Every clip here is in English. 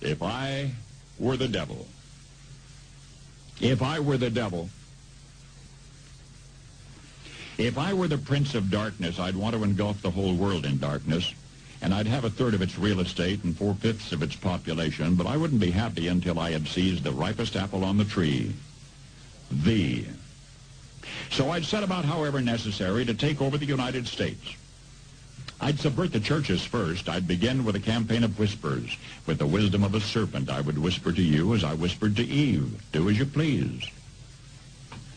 If I were the devil, if I were the devil, if I were the prince of darkness, I'd want to engulf the whole world in darkness, and I'd have a third of its real estate and 4/5 of its population, but I wouldn't be happy until I had seized the ripest apple on the tree, thee. So I'd set about, however necessary, to take over the United States. I'd subvert the churches first. I'd begin with a campaign of whispers. With the wisdom of a serpent, I would whisper to you as I whispered to Eve, do as you please.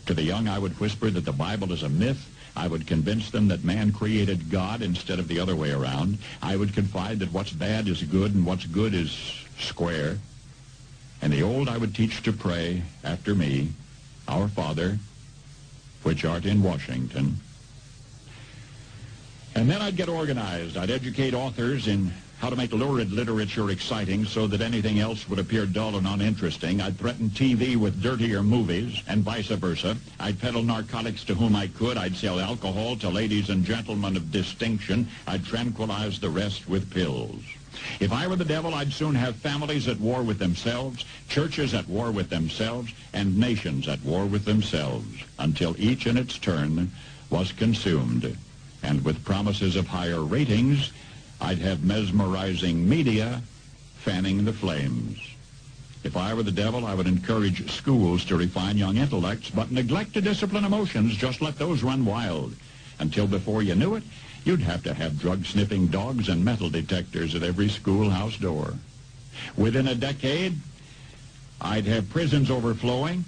To the young, I would whisper that the Bible is a myth. I would convince them that man created God instead of the other way around. I would confide that what's bad is good and what's good is square. And the old I would teach to pray after me, Our Father, which art in Washington. And then I'd get organized. I'd educate authors in how to make lurid literature exciting so that anything else would appear dull and uninteresting. I'd threaten TV with dirtier movies and vice versa. I'd peddle narcotics to whom I could. I'd sell alcohol to ladies and gentlemen of distinction. I'd tranquilize the rest with pills. If I were the devil, I'd soon have families at war with themselves, churches at war with themselves, and nations at war with themselves, until each in its turn was consumed. And with promises of higher ratings, I'd have mesmerizing media fanning the flames. If I were the devil, I would encourage schools to refine young intellects, but neglect to discipline emotions. Just let those run wild. Until before you knew it, you'd have to have drug-sniffing dogs and metal detectors at every schoolhouse door. Within a decade, I'd have prisons overflowing.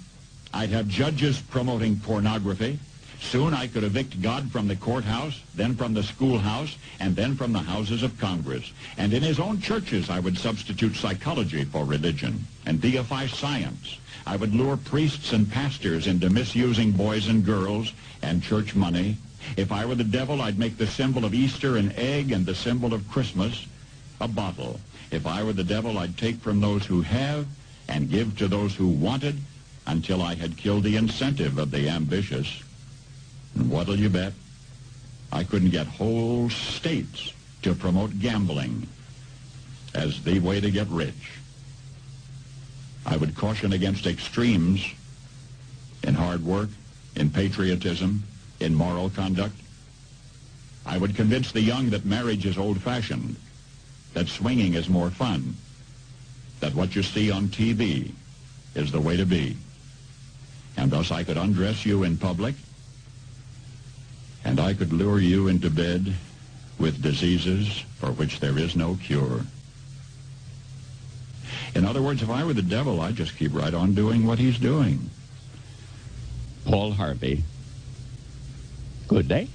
I'd have judges promoting pornography. Soon I could evict God from the courthouse, then from the schoolhouse, and then from the houses of Congress. And in his own churches, I would substitute psychology for religion and deify science. I would lure priests and pastors into misusing boys and girls and church money. If I were the devil, I'd make the symbol of Easter an egg and the symbol of Christmas a bottle. If I were the devil, I'd take from those who have and give to those who wanted until I had killed the incentive of the ambitious. And what'll you bet? I couldn't get whole states to promote gambling as the way to get rich. I would caution against extremes in hard work, in patriotism, in moral conduct. I would convince the young that marriage is old-fashioned, that swinging is more fun, that what you see on TV is the way to be. And thus I could undress you in public, and I could lure you into bed with diseases for which there is no cure. In other words, if I were the devil, I'd just keep right on doing what he's doing. Paul Harvey. Good day.